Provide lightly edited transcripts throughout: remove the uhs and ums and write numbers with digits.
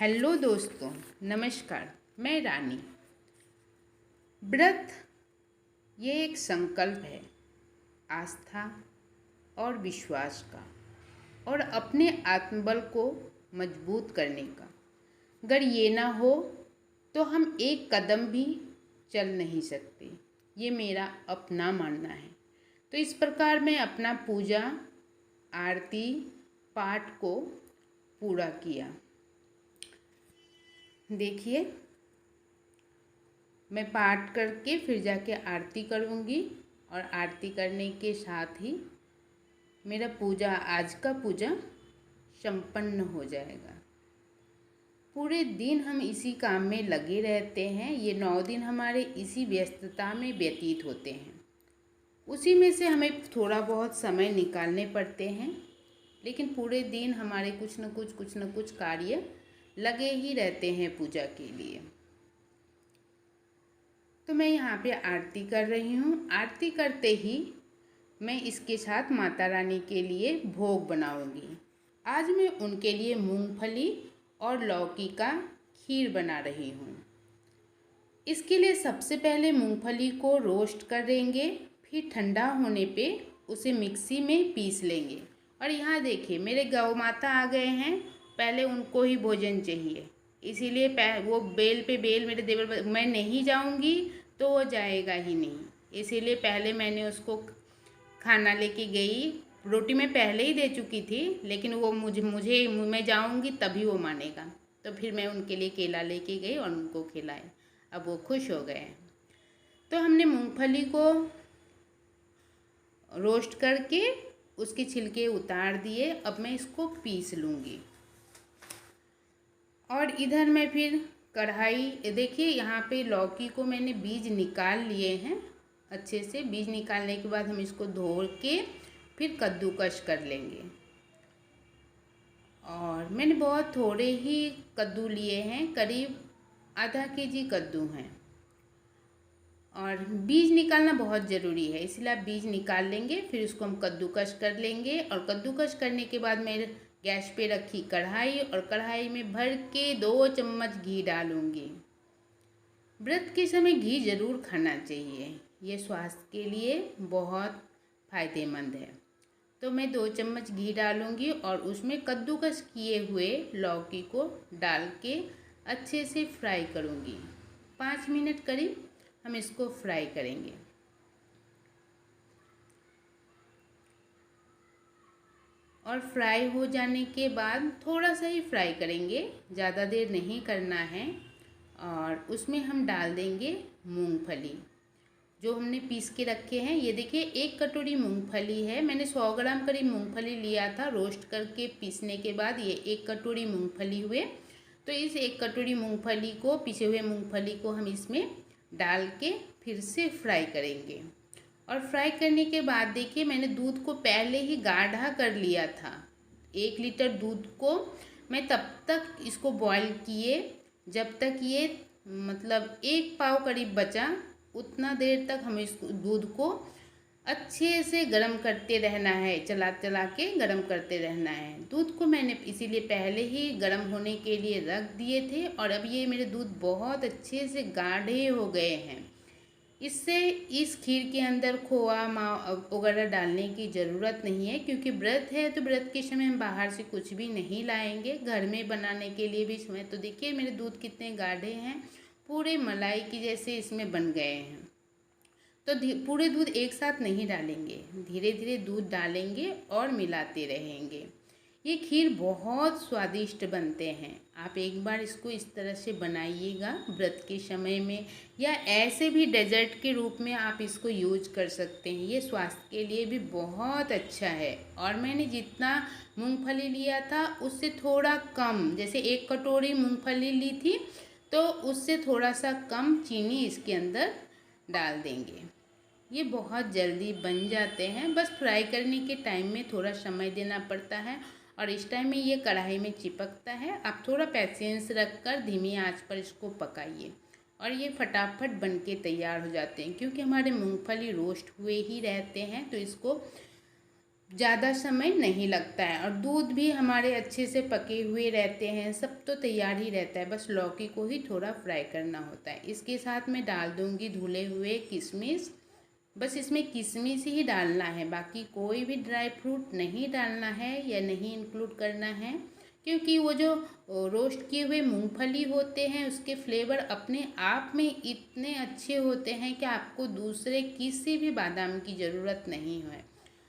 Hello दोस्तों, नमस्कार। मैं रानी। व्रत ये एक संकल्प है आस्था और विश्वास का और अपने आत्मबल को मजबूत करने का। अगर ये ना हो तो हम एक कदम भी चल नहीं सकते। ये मेरा अपना मानना है। तो इस प्रकार मैं अपना पूजा आरती पाठ को पूरा किया। देखिए, मैं पाठ करके फिर जाके आरती करूँगी और आरती करने के साथ ही मेरा पूजा आज का पूजा संपन्न हो जाएगा। पूरे दिन हम इसी काम में लगे रहते हैं। ये 9 दिन हमारे इसी व्यस्तता में व्यतीत होते हैं। उसी में से हमें थोड़ा बहुत समय निकालने पड़ते हैं, लेकिन पूरे दिन हमारे कुछ न कुछ कार्य लगे ही रहते हैं पूजा के लिए। तो मैं यहाँ पे आरती कर रही हूँ। आरती करते ही मैं इसके साथ माता रानी के लिए भोग बनाऊँगी। आज मैं उनके लिए मूंगफली और लौकी का खीर बना रही हूँ। इसके लिए सबसे पहले मूंगफली को रोस्ट कर देंगे, फिर ठंडा होने पे उसे मिक्सी में पीस लेंगे। और यहाँ देखिए, मेरे गौ माता आ गए हैं। पहले उनको ही भोजन चाहिए, इसीलिए वो बेल पे बेल मेरे देवर, मैं नहीं जाऊँगी तो वो जाएगा ही नहीं। इसीलिए पहले मैंने उसको खाना लेके गई। रोटी मैं पहले ही दे चुकी थी, लेकिन वो मुझे मैं जाऊँगी तभी वो मानेगा। तो फिर मैं उनके लिए केला लेके गई और उनको खिलाए। अब वो खुश हो गए हैं। तो हमने मूंगफली को रोस्ट करके उसके छिलके उतार दिए। अब मैं इसको पीस लूँगी। और इधर मैं फिर कढ़ाई, देखिए यहाँ पे लौकी को मैंने बीज निकाल लिए हैं अच्छे से। बीज निकालने के बाद हम इसको धो के फिर कद्दूकस कर लेंगे। और मैंने बहुत थोड़े ही कद्दू लिए हैं, करीब आधा केजी कद्दू हैं। और बीज निकालना बहुत ज़रूरी है, इसलिए आप बीज निकाल लेंगे। फिर उसको हम कद्दूकस कर लेंगे। और कद्दूकस करने के बाद मैं गैस पे रखी कढ़ाई और कढ़ाई में भर के 2 चम्मच घी डालूँगी। व्रत के समय घी ज़रूर खाना चाहिए, ये स्वास्थ्य के लिए बहुत फ़ायदेमंद है। तो मैं 2 चम्मच घी डालूँगी और उसमें कद्दूकस किए हुए लौकी को डाल के अच्छे से फ्राई करूँगी। 5 मिनट करीब हम इसको फ्राई करेंगे। और फ्राई हो जाने के बाद थोड़ा सा ही फ्राई करेंगे, ज़्यादा देर नहीं करना है। और उसमें हम डाल देंगे मूंगफली जो हमने पीस के रखे हैं। ये देखिए, 1 कटोरी मूंगफली है। मैंने 100 ग्राम करीब मूंगफली लिया था रोस्ट करके पीसने के बाद। ये 1 कटोरी मूंगफली हुए। तो इस 1 कटोरी मूंगफली को, पीसे हुए मूंगफली को हम इसमें डाल के फिर से फ्राई करेंगे। और फ्राई करने के बाद देखिए, मैंने दूध को पहले ही गाढ़ा कर लिया था। 1 लीटर दूध को मैं तब तक इसको बॉईल किए जब तक ये मतलब 1 पाव करीब बचा। उतना देर तक हमें इस दूध को अच्छे से गर्म करते रहना है, चला चला के गर्म करते रहना है। दूध को मैंने इसीलिए पहले ही गर्म होने के लिए रख दिए थे। और अब ये मेरे दूध बहुत अच्छे से गाढ़े हो गए हैं। इससे इस खीर के अंदर खोआ वगैरह डालने की ज़रूरत नहीं है, क्योंकि व्रत है। तो व्रत के समय हम बाहर से कुछ भी नहीं लाएंगे, घर में बनाने के लिए भी समय। तो देखिए मेरे दूध कितने गाढ़े हैं, पूरे मलाई की जैसे इसमें बन गए हैं। तो पूरे दूध एक साथ नहीं डालेंगे, धीरे धीरे दूध डालेंगे और मिलाते रहेंगे। ये खीर बहुत स्वादिष्ट बनते हैं। आप एक बार इसको इस तरह से बनाइएगा व्रत के समय में, या ऐसे भी डेजर्ट के रूप में आप इसको यूज कर सकते हैं। ये स्वास्थ्य के लिए भी बहुत अच्छा है। और मैंने जितना मूंगफली लिया था उससे थोड़ा कम, जैसे 1 कटोरी मूंगफली ली थी तो उससे थोड़ा सा कम चीनी इसके अंदर डाल देंगे। ये बहुत जल्दी बन जाते हैं, बस फ्राई करने के टाइम में थोड़ा समय देना पड़ता है। और इस टाइम में ये कढ़ाई में चिपकता है। आप थोड़ा पेशेंस रखकर धीमी आंच पर इसको पकाइए और ये फटाफट बन के तैयार हो जाते हैं, क्योंकि हमारे मूंगफली रोस्ट हुए ही रहते हैं। तो इसको ज़्यादा समय नहीं लगता है और दूध भी हमारे अच्छे से पके हुए रहते हैं, सब तो तैयार ही रहता है, बस लौकी को ही थोड़ा फ्राई करना होता है। इसके साथ मैं डाल दूँगी धुले हुए किशमिश। बस इसमें किशमिश ही डालना है, बाकी कोई भी ड्राई फ्रूट नहीं डालना है या नहीं इंक्लूड करना है, क्योंकि वो जो रोस्ट किए हुए मूंगफली होते हैं उसके फ्लेवर अपने आप में इतने अच्छे होते हैं कि आपको दूसरे किसी भी बादाम की ज़रूरत नहीं है।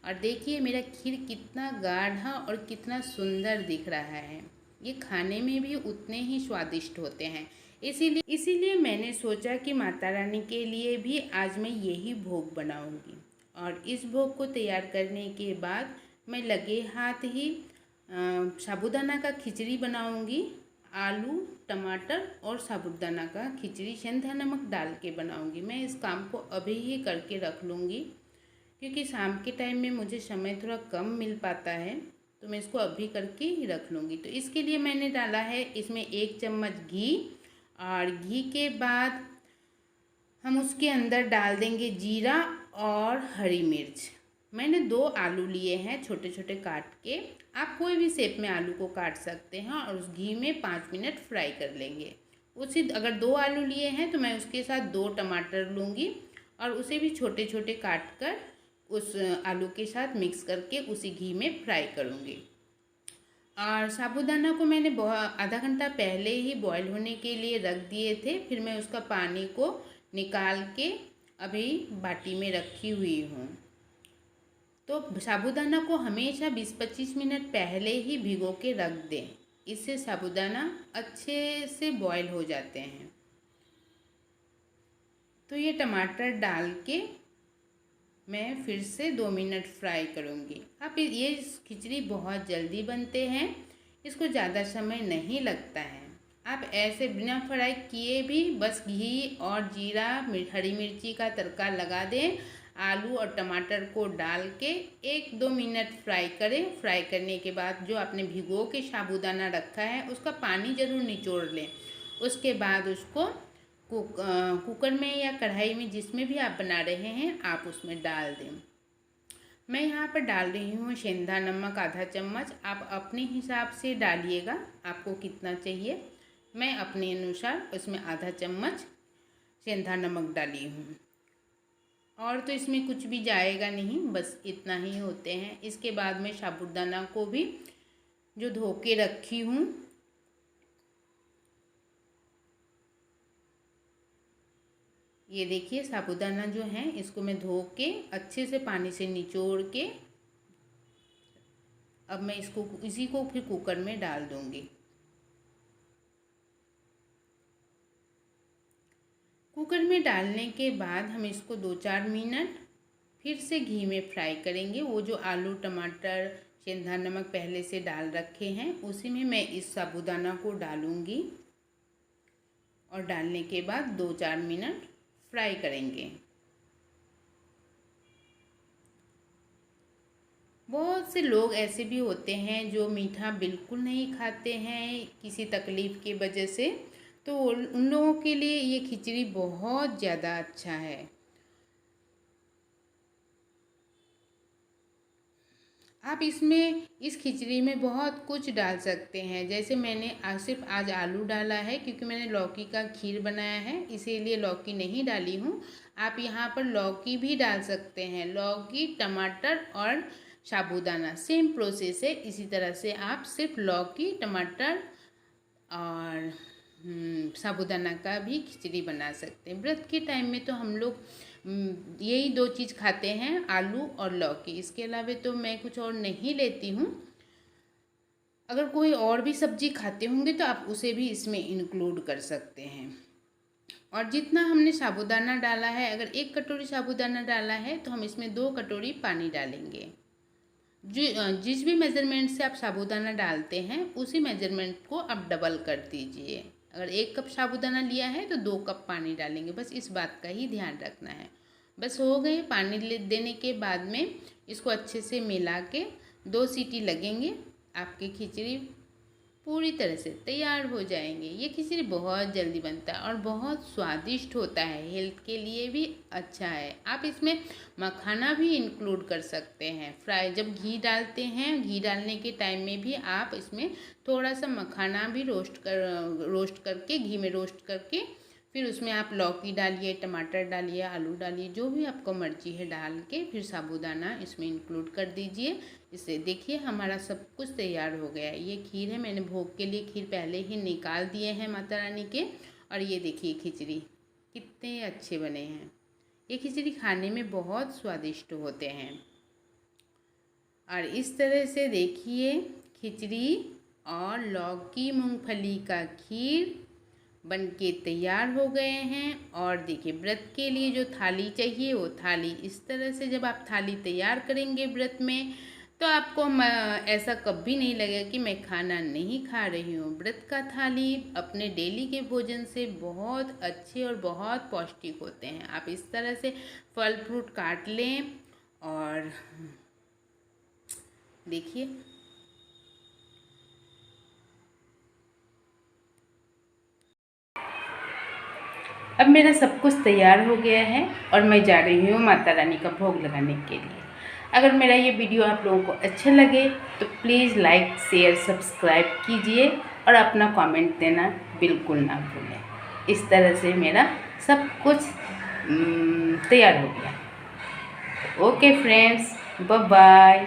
और देखिए मेरा खीर कितना गाढ़ा और कितना सुंदर दिख रहा है। ये खाने में भी उतने ही स्वादिष्ट होते हैं। इसीलिए मैंने सोचा कि माता रानी के लिए भी आज मैं यही भोग बनाऊंगी। और इस भोग को तैयार करने के बाद मैं लगे हाथ ही साबूदाना का खिचड़ी बनाऊंगी। आलू, टमाटर और साबूदाना का खिचड़ी सेंधा नमक डाल के बनाऊंगी। मैं इस काम को अभी ही करके रख लूँगी, क्योंकि शाम के टाइम में मुझे समय थोड़ा कम मिल पाता है, तो मैं इसको अभी करके ही रख लूँगी। तो इसके लिए मैंने डाला है इसमें 1 चम्मच घी, और घी के बाद हम उसके अंदर डाल देंगे जीरा और हरी मिर्च। मैंने 2 आलू लिए हैं छोटे छोटे काट के। आप कोई भी शेप में आलू को काट सकते हैं और उस घी में 5 मिनट फ्राई कर लेंगे। उसी अगर 2 आलू लिए हैं तो मैं उसके साथ 2 टमाटर लूँगी और उसे भी छोटे छोटे काट कर उस आलू के साथ मिक्स करके उसी घी में फ्राई करूँगी। और साबूदाना को मैंने आधा घंटा पहले ही बॉईल होने के लिए रख दिए थे। फिर मैं उसका पानी को निकाल के अभी बाटी में रखी हुई हूँ। तो साबूदाना को हमेशा 20-25 मिनट पहले ही भिगो के रख दें, इससे साबूदाना अच्छे से बॉईल हो जाते हैं। तो ये टमाटर डाल के मैं फिर से 2 मिनट फ्राई करूँगी। आप ये खिचड़ी बहुत जल्दी बनते हैं, इसको ज़्यादा समय नहीं लगता है। आप ऐसे बिना फ्राई किए भी बस घी और जीरा हरी मिर्ची का तड़का लगा दें, आलू और टमाटर को डाल के 1-2 मिनट फ्राई करें। फ्राई करने के बाद जो आपने भिगो के साबूदाना रखा है उसका पानी ज़रूर निचोड़ लें। उसके बाद उसको कुकर में या कढ़ाई में जिसमें भी आप बना रहे हैं आप उसमें डाल दें। मैं यहाँ पर डाल रही हूँ सेंधा नमक आधा चम्मच। आप अपने हिसाब से डालिएगा आपको कितना चाहिए। मैं अपने अनुसार उसमें आधा चम्मच सेंधा नमक डाली हूँ। और तो इसमें कुछ भी जाएगा नहीं, बस इतना ही होते हैं। इसके बाद मैं साबूदाना को भी जो धो के रखी हूँ ये देखिए साबूदाना जो है इसको मैं धो के अच्छे से पानी से निचोड़ के अब मैं इसी को फिर कुकर में डाल दूँगी। कुकर में डालने के बाद हम इसको 2-4 मिनट फिर से घी में फ्राई करेंगे। वो जो आलू टमाटर सेंधा नमक पहले से डाल रखे हैं उसी में मैं इस साबूदाना को डालूँगी और डालने के बाद 2-4 मिनट फ्राई करेंगे। बहुत से लोग ऐसे भी होते हैं जो मीठा बिल्कुल नहीं खाते हैं किसी तकलीफ़ की वजह से, तो उन लोगों के लिए ये खिचड़ी बहुत ज़्यादा अच्छा है। आप इसमें इस खिचड़ी में बहुत कुछ डाल सकते हैं। जैसे मैंने सिर्फ आज आलू डाला है क्योंकि मैंने लौकी का खीर बनाया है, इसीलिए लौकी नहीं डाली हूँ। आप यहाँ पर लौकी भी डाल सकते हैं, लौकी टमाटर और साबूदाना सेम प्रोसेस है। इसी तरह से आप सिर्फ लौकी टमाटर और साबूदाना का भी खिचड़ी बना सकते हैं। व्रत के टाइम में तो हम लोग यही 2 चीज़ खाते हैं, आलू और लौकी। इसके अलावा तो मैं कुछ और नहीं लेती हूँ। अगर कोई और भी सब्जी खाते होंगे तो आप उसे भी इसमें इंक्लूड कर सकते हैं। और जितना हमने साबूदाना डाला है, अगर 1 कटोरी साबूदाना डाला है तो हम इसमें 2 कटोरी पानी डालेंगे। जिस भी मेज़रमेंट से आप साबूदाना डालते हैं उसी मेज़रमेंट को आप डबल कर दीजिए। अगर 1 कप साबूदाना लिया है तो 2 कप पानी डालेंगे, बस इस बात का ही ध्यान रखना है। बस हो गए। पानी देने के बाद में इसको अच्छे से मिला के 2 सीटी लगेंगे, आपकी खिचड़ी पूरी तरह से तैयार हो जाएंगे। ये खिचड़ी बहुत जल्दी बनता है और बहुत स्वादिष्ट होता है, हेल्थ के लिए भी अच्छा है। आप इसमें मखाना भी इंक्लूड कर सकते हैं। फ्राई जब घी डालते हैं, घी डालने के टाइम में भी आप इसमें थोड़ा सा मखाना भी रोस्ट करके, घी में रोस्ट करके, फिर उसमें आप लौकी डालिए, टमाटर डालिए, आलू डालिए, जो भी आपको मर्जी है डाल के फिर साबूदाना इसमें इंक्लूड कर दीजिए। इसे देखिए हमारा सब कुछ तैयार हो गया है। ये खीर है, मैंने भोग के लिए खीर पहले ही निकाल दिए हैं माता रानी के। और ये देखिए खिचड़ी कितने अच्छे बने हैं। ये खिचड़ी खाने में बहुत स्वादिष्ट होते हैं। और इस तरह से देखिए खिचड़ी और लौकी मूंगफली का खीर बनके तैयार हो गए हैं। और देखिए व्रत के लिए जो थाली चाहिए वो थाली इस तरह से, जब आप थाली तैयार करेंगे व्रत में, तो आपको ऐसा कभी नहीं लगेगा कि मैं खाना नहीं खा रही हूँ। व्रत का थाली अपने डेली के भोजन से बहुत अच्छे और बहुत पौष्टिक होते हैं। आप इस तरह से फल फ्रूट काट लें और देखिए अब मेरा सब कुछ तैयार हो गया है और मैं जा रही हूँ माता रानी का भोग लगाने के लिए। अगर मेरा ये वीडियो आप लोगों को अच्छा लगे तो प्लीज़ लाइक शेयर सब्सक्राइब कीजिए और अपना कमेंट देना बिल्कुल ना भूलें। इस तरह से मेरा सब कुछ तैयार हो गया। Okay friends, bye bye.